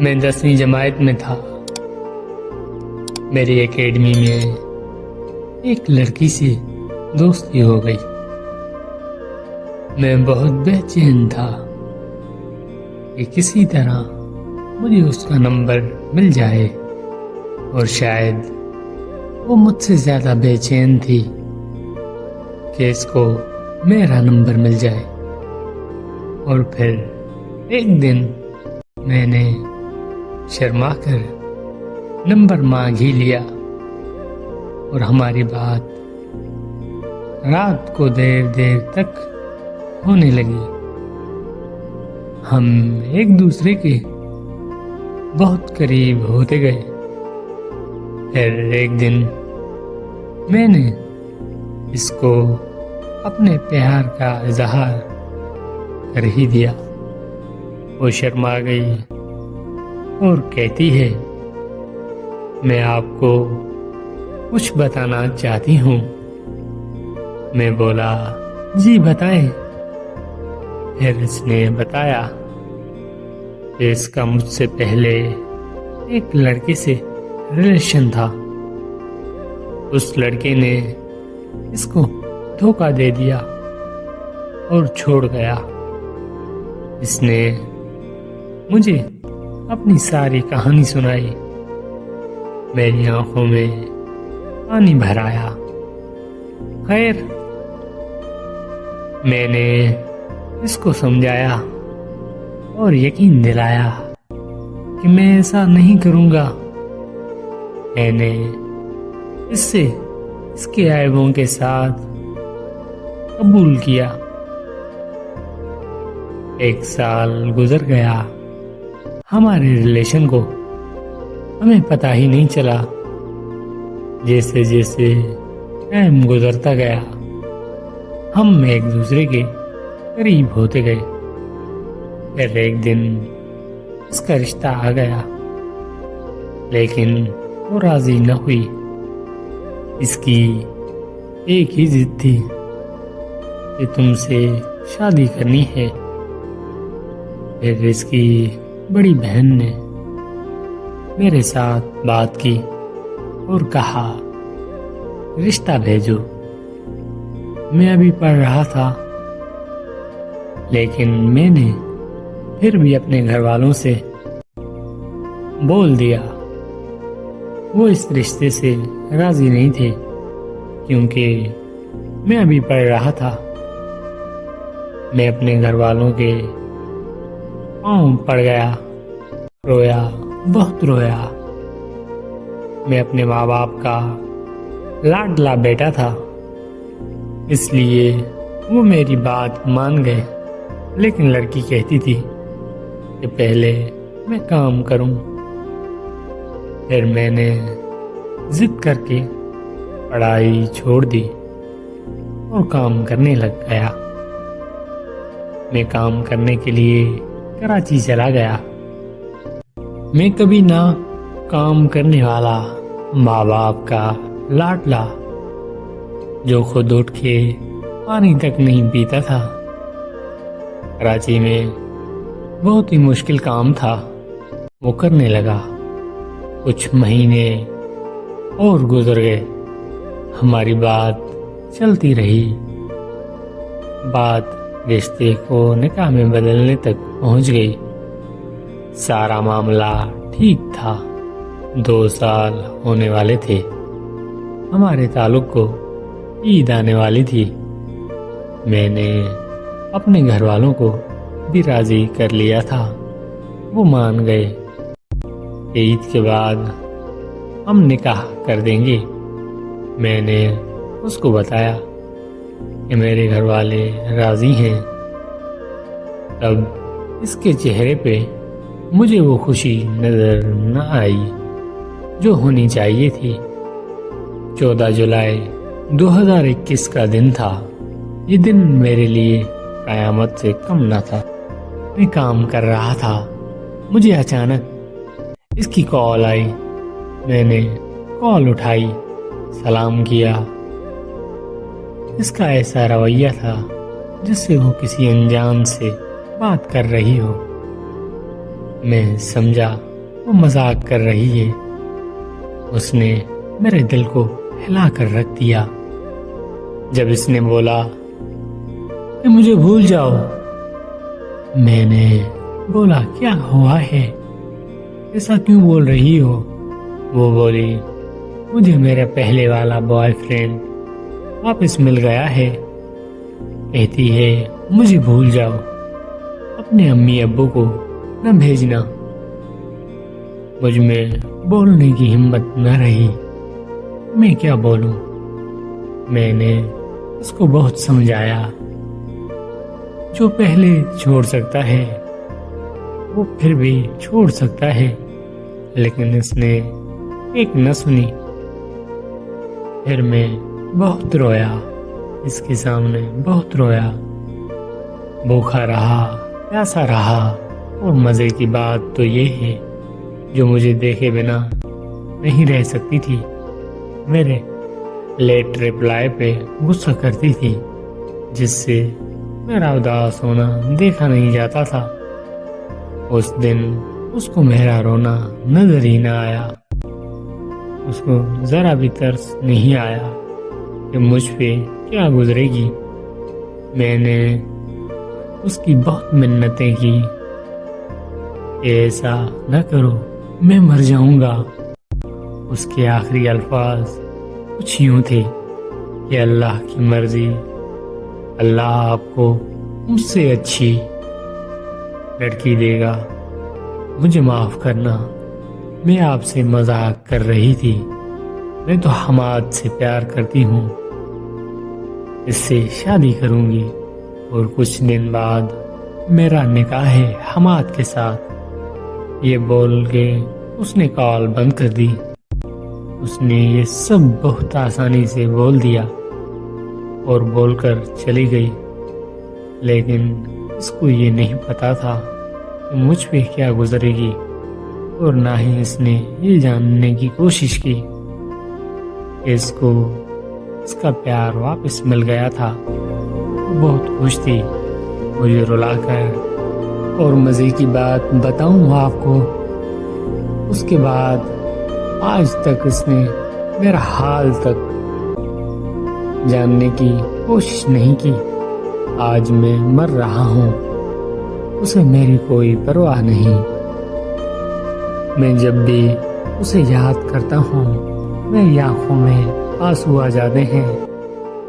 میں 10ویں جماعت میں تھا۔ میری اکیڈمی میں ایک لڑکی سے دوستی ہو گئی۔ میں بہت بے چین تھا کہ کسی طرح مجھے اس کا نمبر مل جائے، اور شاید وہ مجھ سے زیادہ بے چین تھی کہ اس کو میرا نمبر مل جائے۔ اور پھر ایک دن میں نے شرما کر نمبر مانگ ہی لیا، اور ہماری بات رات کو دیر تک ہونے لگی۔ ہم ایک دوسرے کے بہت قریب ہوتے گئے۔ پھر ایک دن میں نے اس کو اپنے پیار کا اظہار کر ہی دیا۔ وہ شرما گئی اور کہتی ہے، میں آپ کو کچھ بتانا چاہتی ہوں۔ میں بولا، جی بتائیں۔ پھر اس نے بتایا کہ اس کا مجھ سے پہلے ایک لڑکے سے ریلیشن تھا۔ اس لڑکے نے اس کو دھوکہ دے دیا اور چھوڑ گیا۔ اس نے مجھے اپنی ساری کہانی سنائی۔ میری آنکھوں میں پانی بھر آیا۔ خیر، میں نے اس کو سمجھایا اور یقین دلایا کہ میں ایسا نہیں کروں گا۔ میں نے اس سے اس کے عیبوں کے ساتھ قبول کیا۔ 1 سال گزر گیا۔ ہمارے ریلیشن کو ہمیں پتہ ہی نہیں چلا۔ جیسے جیسے ٹائم گزرتا گیا، ہم ایک دوسرے کے قریب ہوتے گئے۔ پھر ایک دن اس کا رشتہ آ گیا، لیکن وہ راضی نہ ہوئی۔ اس کی ایک ہی ضد تھی کہ تم سے شادی کرنی ہے۔ پھر اس کی بڑی بہن نے میرے ساتھ بات کی اور کہا، رشتہ بھیجو۔ میں ابھی پڑھ رہا تھا، لیکن میں نے پھر بھی اپنے گھر والوں سے بول دیا۔ وہ اس رشتے سے راضی نہیں تھے، کیونکہ میں ابھی پڑھ رہا تھا۔ میں اپنے گھر والوں کے پاؤں پڑ گیا، رویا، بہت رویا۔ میں اپنے ماں باپ کا لاڈلا بیٹا تھا، اس لیے وہ میری بات مان گئے۔ لیکن لڑکی کہتی تھی کہ پہلے میں کام کروں۔ پھر میں نے ضد کر کے پڑھائی چھوڑ دی اور کام کرنے لگ گیا۔ میں کام کرنے کے لیے کراچی چلا گیا۔ میں کبھی نہ کام کرنے والا ماں باپ کا لاڈلا، جو خود اٹھ کے پانی تک نہیں پیتا تھا۔ کراچی میں بہت ہی مشکل کام تھا، وہ کرنے لگا۔ کچھ مہینے اور گزر گئے، ہماری بات چلتی رہی۔ بات رشتے کو نکاح میں بدلنے تک پہنچ گئی۔ سارا معاملہ ٹھیک تھا۔ 2 سال ہونے والے تھے۔ ہمارے تعلق کو عید آنے والی تھی۔ میں نے اپنے گھر والوں کو بھی راضی کر لیا تھا، وہ مان گئے۔ عید کے بعد ہم نکاح کر دیں گے۔ میں نے اس کو بتایا کہ میرے گھر والے راضی ہیں۔ تب اس کے چہرے پہ مجھے وہ خوشی نظر نہ آئی جو ہونی چاہیے تھی۔ 14 جولائی 2021 کا دن تھا۔ یہ دن میرے لیے قیامت سے کم نہ تھا۔ میں کام کر رہا تھا، مجھے اچانک اس کی کال آئی۔ میں نے کال اٹھائی، سلام کیا۔ اس کا ایسا رویہ تھا جس سے وہ کسی انجان سے بات کر رہی ہو۔ میں سمجھا وہ مذاق کر رہی ہے۔ اس نے میرے دل کو ہلا کر رکھ دیا جب اس نے بولا کہ مجھے بھول جاؤ۔ میں نے بولا کیا ہوا ہے، ایسا کیوں بول رہی ہو؟ وہ بولی مجھے میرا پہلے والا بوائے فرینڈ واپس مل گیا ہے، کہتی ہے مجھے بھول جاؤ، اپنے امی ابو کو نہ بھیجنا۔ مجھ میں بولنے کی ہمت نہ رہی، میں کیا بولوں؟ میں نے اس کو بہت سمجھایا، جو پہلے چھوڑ سکتا ہے وہ پھر بھی چھوڑ سکتا ہے، لیکن اس نے ایک نہ سنی۔ پھر میں بہت رویا، اس کے سامنے بہت رویا، بھوکا رہا، پیاسا رہا، اور مزے کی بات تو یہ ہے جو مجھے دیکھے بنا نہیں رہ سکتی تھی، میرے لیٹ ریپلائی پہ غصہ کرتی تھی، جس سے میرا اداس ہونا دیکھا نہیں جاتا تھا۔ اس دن اس کو میرا رونا نظر ہی نہ آیا، اس کو ذرا بھی ترس نہیں آیا کہ مجھ پہ کیا گزرے گی۔ میں نے اس کی بہت منتیں کی کہ ایسا نہ کرو، میں مر جاؤں گا۔ اس کے آخری الفاظ کچھ یوں تھے کہ اللہ کی مرضی، اللہ آپ کو مجھ سے اچھی لڑکی دے گا، مجھے معاف کرنا، میں آپ سے مذاق کر رہی تھی، میں تو حماد سے پیار کرتی ہوں، اس سے شادی کروں گی، اور کچھ دن بعد میرا نکاح ہے حماد کے ساتھ۔ یہ بول کے اس نے کال بند کر دی۔ اس نے یہ سب بہت آسانی سے بول دیا اور بول کر چلی گئی، لیکن اس کو یہ نہیں پتا تھا کہ مجھ پہ کیا گزرے گی، اور نہ ہی اس نے یہ جاننے کی کوشش کی کہ اس کو اس کا پیار واپس مل گیا تھا۔ وہ بہت خوش تھی، مجھے رلا کر، اور مزے کی بات بتاؤں آپ کو، اس کے بعد آج تک اس نے میرا حال تک جاننے کی کوشش نہیں کی۔ آج میں مر رہا ہوں، اسے میری کوئی پرواہ نہیں۔ میں جب بھی اسے یاد کرتا ہوں میری آنکھوں میں آنسو آ جاتے ہیں،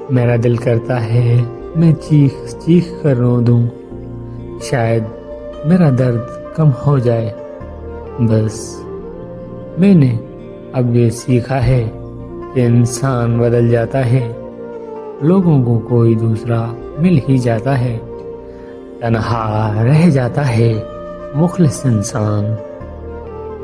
میرا دل کرتا ہے میں چیخ چیخ کر رو دوں، شاید میرا درد کم ہو جائے۔ بس میں نے اب یہ سیکھا ہے کہ انسان بدل جاتا ہے، لوگوں کو کوئی دوسرا مل ہی جاتا ہے، تنہا رہ جاتا ہے مخلص انسان۔